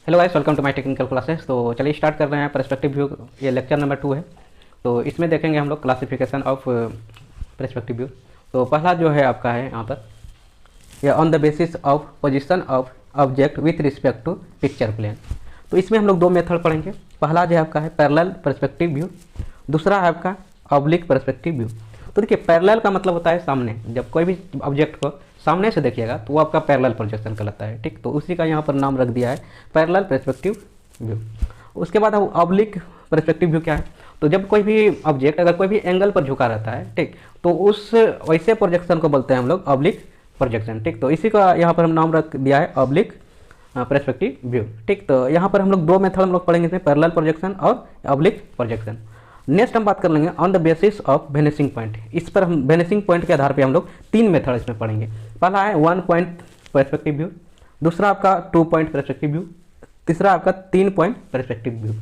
Hello guys, welcome to my technical classes. तो चलिए start कर रहे हैं पर्सपेक्टिव व्यू। ये लेक्चर नंबर 2 है। तो इसमें देखेंगे हम लोग क्लासिफिकेशन ऑफ पर्सपेक्टिव व्यू। तो पहला जो है आपका है यहाँ पर, ये on the basis of position of object with respect to picture plane. तो इसमें हम लोग दो मेथड पढ़ेंगे। पहला जो है आपका है पैरेलल पर्सपेक्टिव व्यू, दूसरा है आपका ऑब्लिक पर्सपेक्टिव व्यू। तो देखिए पैरेलल का मतलब होता है सामने, जब कोई भी ऑब्जेक्ट को सामने से देखिएगा तो वो आपका पैरेलल प्रोजेक्शन कहलाता है। ठीक, तो उसी का यहाँ पर नाम रख दिया है पैरेलल पर्सपेक्टिव व्यू। उसके बाद अब ऑब्लिक पर्सपेक्टिव व्यू क्या है, तो जब कोई भी ऑब्जेक्ट अगर कोई भी एंगल पर झुका रहता है, ठीक, तो उस वैसे प्रोजेक्शन को बोलते हैं हम लोग ऑब्लिक प्रोजेक्शन। ठीक, तो इसी का यहाँ पर हम नाम रख दिया है ऑब्लिक पर्सपेक्टिव व्यू। ठीक, तो यहाँ पर हम लोग दो मेथड हम लोग पढ़ेंगे इसमें, पैरेलल प्रोजेक्शन और ऑब्लिक प्रोजेक्शन। नेक्स्ट हम बात कर लेंगे on the basis of vanishing point. इस पर हम वेनिसिंग पॉइंट के आधार पे हम लोग तीन मेथड इसमें पढ़ेंगे। पहला है 1 पॉइंट पर्सपेक्टिव व्यू, दूसरा आपका 2 पॉइंट पर्सपेक्टिव व्यू, तीसरा आपका 3 पॉइंट पर्सपेक्टिव व्यू।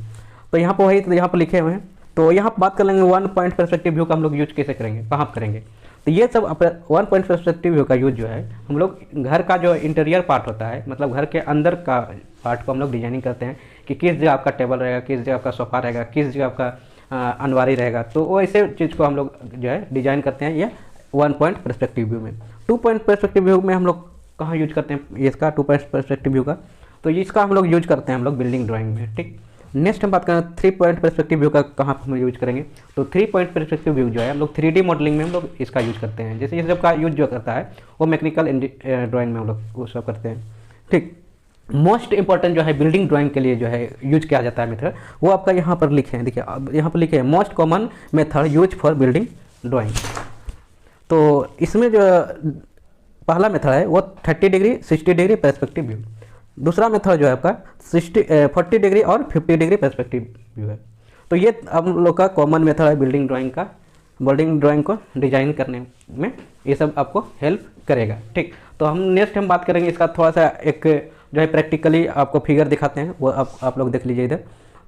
तो यहाँ पर वही तो यहाँ पर लिखे हुए हैं। तो यहाँ बात कर लेंगे 1 पॉइंट पर्सपेक्टिव व्यू का हम लोग यूज कैसे करेंगे, कहाँ पर करेंगे। तो ये सब 1 पॉइंट पर्सपेक्टिव व्यू का यूज जो है हम लोग घर का जो इंटीरियर पार्ट होता है, मतलब घर के अंदर का पार्ट को हम लोग डिजाइनिंग करते हैं कि किस जगह आपका टेबल रहेगा, किस जगह आपका सोफा रहेगा, किस जगह आपका अनवारी रहेगा। तो वो ऐसे चीज़ को हम लोग जो है डिजाइन करते हैं ये 1 पॉइंट पर्सपेक्टिव व्यू में। 2 पॉइंट पर्सपेक्टिव व्यू में हम लोग कहाँ यूज करते हैं इसका 2 पॉइंट पर्सपेक्टिव व्यू का, तो इसका हम लोग यूज करते हैं हम लोग बिल्डिंग ड्राइंग में। ठीक, नेक्स्ट हम बात करें 3 पॉइंट पर्सपेक्टिव व्यू का, कहाँ हम यूज करेंगे। तो 3 पॉइंट पर्सपेक्टिव व्यू जो है हम लोग 3D मॉडलिंग में हम लोग इसका यूज करते हैं। जैसे ये सब का यूज जो करता है वो मैकेनिकल ड्राइंग में हम लोग वो सब करते हैं। ठीक, मोस्ट इंपॉर्टेंट जो है बिल्डिंग ड्राइंग के लिए जो है यूज किया जाता है मेथड, वो आपका यहाँ पर लिखे हैं। देखिए अब यहाँ पर लिखे हैं most common method use for building drawing. तो इसमें जो पहला मेथड है वो 30 डिग्री 60 डिग्री पर्सपेक्टिव व्यू, दूसरा मेथड जो है आपका 40 डिग्री और 50 डिग्री पर्सपेक्टिव व्यू है। तो ये हम लोग का कॉमन मेथड है बिल्डिंग ड्राइंग का। बिल्डिंग ड्राइंग को डिजाइन करने में ये सब आपको हेल्प करेगा। ठीक, तो हम नेक्स्ट हम बात करेंगे इसका थोड़ा सा एक जो है प्रैक्टिकली आपको फिगर दिखाते हैं, वो आप लोग देख लीजिए इधर।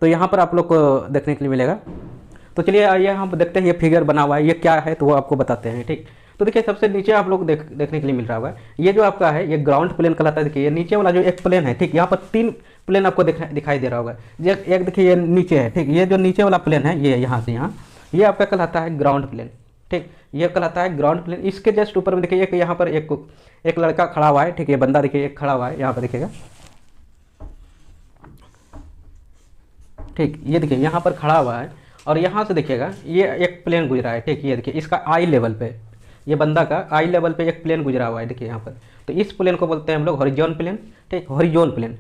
तो यहाँ पर आप लोग को देखने के लिए मिलेगा। तो चलिए ये हम देखते हैं ये फिगर बना हुआ है, ये क्या है तो वो आपको बताते हैं। ठीक, तो देखिए सबसे नीचे आप लोग देखने के लिए मिल रहा होगा, ये जो आपका है ये ग्राउंड प्लेन कहलाता है। देखिए ये नीचे वाला जो एक प्लेन है, ठीक, यहाँ पर 3 प्लेन आपको दिखाई दे रहा होगा। एक देखिए ये नीचे है, ठीक, ये जो नीचे वाला प्लेन है ये यहाँ से यहाँ, ये आपका कहलाता है ग्राउंड प्लेन। ठीक, ये कहलाता है ग्राउंड प्लेन। इसके जस्ट ऊपर में देखिए एक यहाँ पर एक लड़का खड़ा हुआ है। ठीक, ये बंदा देखिए एक खड़ा हुआ है यहाँ पर देखिएगा। ठीक, ये देखिए यहाँ पर खड़ा हुआ है और यहाँ से देखिएगा ये एक प्लेन गुजरा है। ठीक, ये देखिए इसका आई लेवल पे, ये बंदा का आई लेवल पे एक प्लेन गुजरा हुआ है। देखिए यहाँ पर, तो इस प्लेन को बोलते हैं हम लोग हॉरिजॉन प्लेन। ठीक, हॉरिजॉन प्लेन।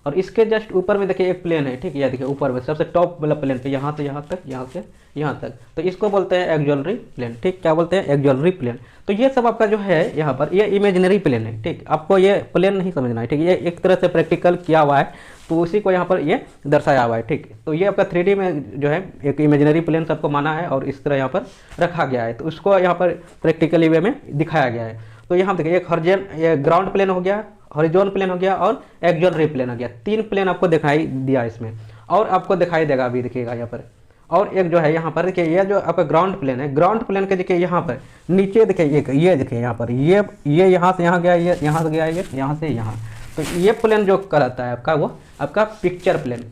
और इसके जस्ट ऊपर में देखिए एक प्लेन है। ठीक, ये देखिए ऊपर में सबसे टॉप वाला प्लेन पे यहाँ से यहाँ तक, यहाँ से यहाँ तक, तो इसको बोलते हैं एक्सॉलरी प्लेन। ठीक, क्या बोलते हैं एक्सॉलरी प्लेन। तो ये सब आपका जो है यहाँ पर ये इमेजिनरी प्लेन है। ठीक, आपको ये प्लेन नहीं समझना है। ठीक, ये एक तरह से प्रैक्टिकल किया हुआ है, तो उसी को यहाँ पर ये दर्शाया हुआ है। ठीक, तो ये आपका 3D में जो है एक इमेजिनरी प्लेन सबको माना है और इस तरह यहाँ पर रखा गया है, तो उसको यहाँ पर प्रैक्टिकली वे में दिखाया गया है। तो यहाँ देखिए एक हॉरिजॉन, ये ग्राउंड प्लेन हो गया, हॉरिजॉन प्लेन हो गया और एक्सॉलरी प्लेन हो गया। 3 प्लेन आपको दिखाई दिया इसमें, और आपको दिखाई देगा अभी देखिएगा यहाँ पर। और एक जो है यहाँ पर देखिए ये जो आपका ग्राउंड प्लेन है, ग्राउंड प्लेन के देखिए यहाँ पर नीचे देखिए ये देखिए यहाँ पर ये यहाँ से यहाँ गया, ये यहाँ से गया, ये यहाँ से यहाँ। तो ये प्लेन जो कहलाता है आपका वो आपका पिक्चर प्लेन।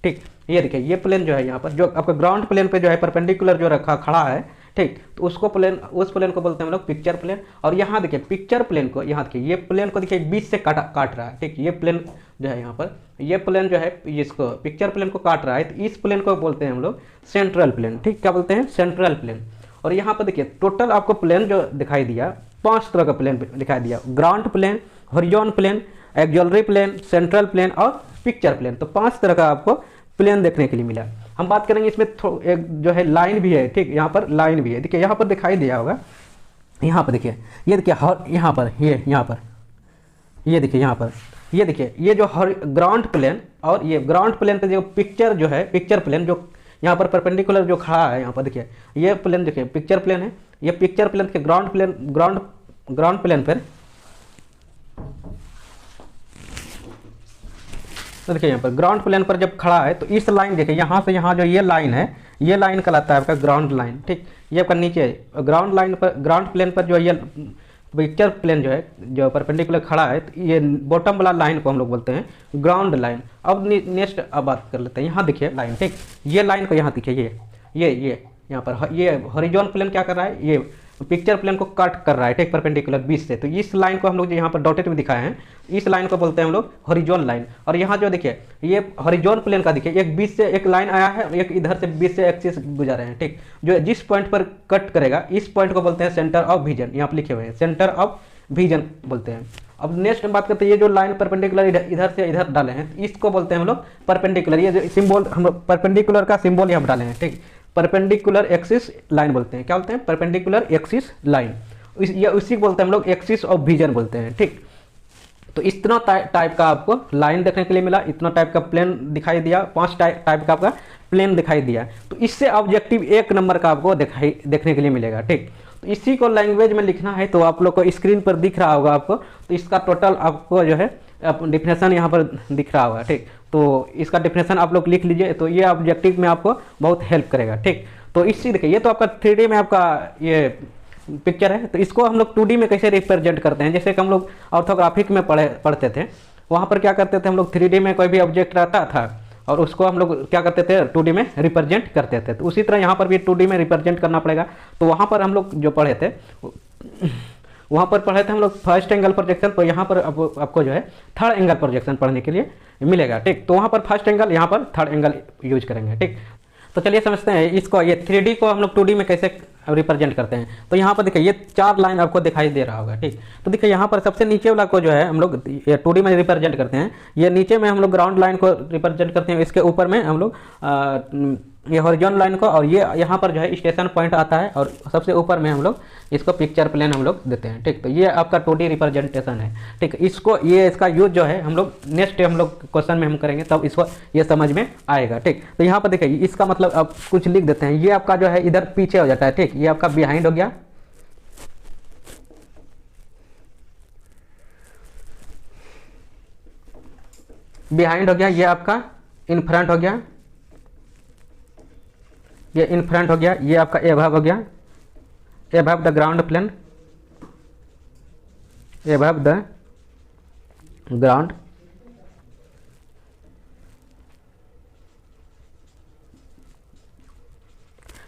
ठीक, ये देखिए ये प्लेन जो है यहाँ पर जो आपका ग्राउंड प्लेन पे जो है परपेंडिकुलर जो रखा खड़ा है, ठीक, तो उसको प्लेन, उस प्लेन को बोलते हैं हम लोग पिक्चर प्लेन। और यहाँ देखिए पिक्चर प्लेन को, यहाँ देखिए ये प्लेन को देखिए बीच से काट रहा है। ठीक, ये प्लेन जो है यहाँ पर, ये प्लेन जो है इसको पिक्चर प्लेन को काट रहा है, तो इस प्लेन को बोलते हैं हम लोग सेंट्रल प्लेन। ठीक, क्या बोलते हैं सेंट्रल प्लेन। और यहाँ पर देखिए टोटल आपको प्लेन जो दिखाई दिया 5 तरह का प्लेन दिखाई दिया, ground plane, horizon plane, auxiliary plane, central plane और पिक्चर प्लेन। तो 5 तरह का आपको प्लेन देखने के लिए मिला। हम बात करेंगे इसमें एक जो है लाइन भी है। ठीक, यहाँ पर लाइन भी है, देखिए यहाँ पर दिखाई दिया होगा। यहाँ पर देखिए ये देखिए यहाँ पर यहाँ पर ये देखिए यहाँ पर ये देखिए ये जो ग्राउंड प्लेन और ये ग्राउंड प्लेन पे जो पिक्चर जो है पिक्चर प्लेन जो यहाँ पर परपेंडिकुलर जो खड़ा है यहाँ पर देखिए ये प्लेन देखिए पिक्चर प्लेन है। ये पिक्चर प्लेन के ग्राउंड प्लेन पर तो देखिए यहाँ पर ग्राउंड प्लेन पर जब खड़ा है तो इस लाइन देखिए यहाँ से यहाँ जो ये लाइन है, ये लाइन कहलाता है आपका ग्राउंड लाइन। ठीक, ये आपका नीचे ग्राउंड लाइन पर, ग्राउंड प्लेन पर जो ये पिक्चर प्लेन जो है जो परपेंडिकुलर खड़ा है, तो ये बॉटम वाला लाइन को हम लोग बोलते हैं ग्राउंड लाइन। अब नेक्स्ट अब बात कर लेते हैं, यहाँ देखिए लाइन, ठीक, ये लाइन को यहाँ देखिए, ये यहाँ पर ये हॉरिजॉन्टल प्लेन क्या कर रहा है, ये पिक्चर प्लेन को कट कर रहा है, ठीक, परपेंडिकुलर बीच से। तो इस लाइन को हम लोग जो यहाँ पर डॉटेड में दिखाए हैं, इस लाइन को बोलते हैं हम लोग हॉरिजॉन्टल लाइन। और यहाँ जो देखिए ये हॉरिजॉन्टल प्लेन का देखिए, एक बीच से एक लाइन आया है, एक इधर से बीच से एक्सिस गुजर रहे हैं, ठीक, जो जिस पॉइंट पर कट करेगा इस पॉइंट को बोलते हैं सेंटर ऑफ विजन, यहाँ पर लिखे हुए हैं सेंटर ऑफ विजन बोलते हैं। अब नेक्स्ट बात करते हैं, ये जो लाइन परपेंडिकुलर इधर से इधर डाले हैं, इसको बोलते हैं हम लोग परपेंडिकुलर। ये जो सिंबल हम परपेंडिकुलर का सिंबल यहाँ डाले हैं, ठीक, परपेंडिकुलर एक्सिस लाइन बोलते हैं। क्या बोलते हैं? Perpendicular axis line. उसी को बोलते हैं हम लोग एक्सिस ऑफ विजन बोलते हैं, ठीक। तो इतना टाइप का आपको लाइन देखने के लिए मिला, इतना टाइप का प्लेन दिखाई दिया, 5 टाइप का आपका प्लेन दिखाई दिया। तो इससे ऑब्जेक्टिव 1 नंबर का आपको देखने के लिए मिलेगा, ठीक। तो इसी को लैंग्वेज में लिखना है तो आप लोग को स्क्रीन पर दिख रहा होगा आपको। तो इसका टोटल आपको जो है डिफिनेशन यहाँ पर दिख रहा होगा, ठीक। तो इसका डिफिनेशन आप लोग लिख लीजिए, तो ये ऑब्जेक्टिव में आपको बहुत हेल्प करेगा, ठीक। तो इसी देखिए, ये तो आपका 3D में आपका ये पिक्चर है। तो इसको हम लोग 2D में कैसे रिप्रेजेंट करते हैं, जैसे कि हम लोग ऑर्थोग्राफिक में पढ़ते थे, वहाँ पर क्या करते थे हम लोग 3D में कोई भी ऑब्जेक्ट रहता था और उसको हम लोग क्या करते थे 2D में रिप्रेजेंट करते थे। तो उसी तरह यहाँ पर भी 2D में रिप्रेजेंट करना पड़ेगा। तो वहाँ पर हम लोग जो पढ़े थे वहाँ पर पढ़े थे हम लोग फर्स्ट एंगल प्रोजेक्शन, तो यहाँ पर आपको जो है थर्ड एंगल प्रोजेक्शन पढ़ने के लिए मिलेगा, ठीक। तो वहाँ पर फर्स्ट एंगल, यहाँ पर थर्ड एंगल यूज करेंगे, ठीक। तो चलिए समझते हैं इसको, ये 3D को हम लोग 2D में कैसे रिप्रेजेंट करते हैं। तो यहाँ पर देखिए ये 4 लाइन आपको दिखाई दे रहा होगा, ठीक। तो देखिए यहाँ पर सबसे नीचे वाला को जो है हम लोग ये 2D में रिप्रेजेंट करते हैं। ये नीचे में हम लोग ग्राउंड लाइन को रिप्रेजेंट करते हैं, इसके ऊपर में हम लोग ये हॉरिजॉन्टल लाइन को, और ये यहाँ पर जो है स्टेशन पॉइंट आता है, और सबसे ऊपर में हम लोग इसको पिक्चर प्लेन हम लोग देते हैं, ठीक। तो ये आपका 2D रिप्रेजेंटेशन है, ठीक। इसको ये इसका यूज जो है हम लोग नेक्स्ट हम लोग क्वेश्चन में हम करेंगे, तब इसको ये समझ में आएगा, ठीक। तो यहाँ पर देखिए इसका मतलब अब कुछ लिख देते हैं। ये आपका जो है इधर पीछे हो जाता है, ठीक। ये आपका बिहाइंड हो गया, बिहाइंड हो गया। ये आपका इन फ्रंट हो गया, ये इन फ्रंट हो गया। ये आपका एबव हो गया, above the ground plane, above the ground,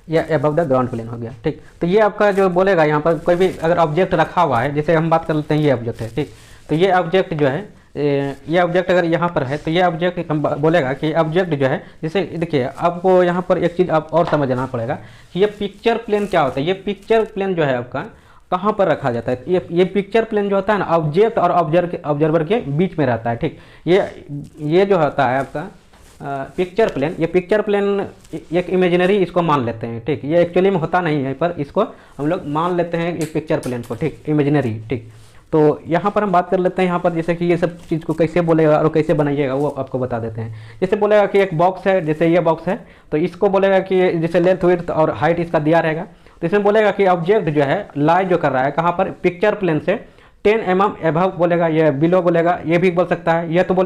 या एबव द ग्राउंड प्लेन हो गया, ठीक। तो ये आपका जो बोलेगा यहाँ पर कोई भी अगर ऑब्जेक्ट रखा हुआ है, जैसे हम बात कर लेते हैं ये ऑब्जेक्ट है, ठीक। तो ये ऑब्जेक्ट जो है, ये ऑब्जेक्ट अगर यहाँ पर है तो ये ऑब्जेक्ट हम बोलेगा कि ऑब्जेक्ट जो है, जैसे देखिए आपको यहाँ पर एक चीज़ आप और समझना पड़ेगा कि ये पिक्चर प्लेन क्या होता है। ये पिक्चर प्लेन जो है आपका कहाँ पर रखा जाता है, ये पिक्चर प्लेन जो होता है ना, ऑब्जेक्ट और ऑब्जर्वर के बीच में रहता है, ठीक। ये जो होता है आपका पिक्चर प्लेन, ये पिक्चर प्लेन एक इमेजिनरी इसको मान लेते हैं, ठीक। ये एक्चुअली में होता नहीं है, पर इसको हम लोग मान लेते हैं एक पिक्चर प्लेन को, ठीक, इमेजिनरी, ठीक। तो यहाँ पर हम बात कर लेते हैं, यहाँ पर जैसे कि ये सब चीज़ को कैसे बोलेगा और कैसे बनाइएगा वो आपको बता देते हैं। जैसे बोलेगा कि एक बॉक्स है, जैसे ये बॉक्स है, तो इसको बोलेगा कि जैसे लेंथ विड्थ और हाइट इसका दिया रहेगा। तो इसमें बोलेगा कि ऑब्जेक्ट जो है लाई जो कर रहा है कहाँ पर, पिक्चर प्लेन से 10 mm एबव बोलेगा, ये बिलो बोलेगा, ये भी बोल सकता है। ये तो बोले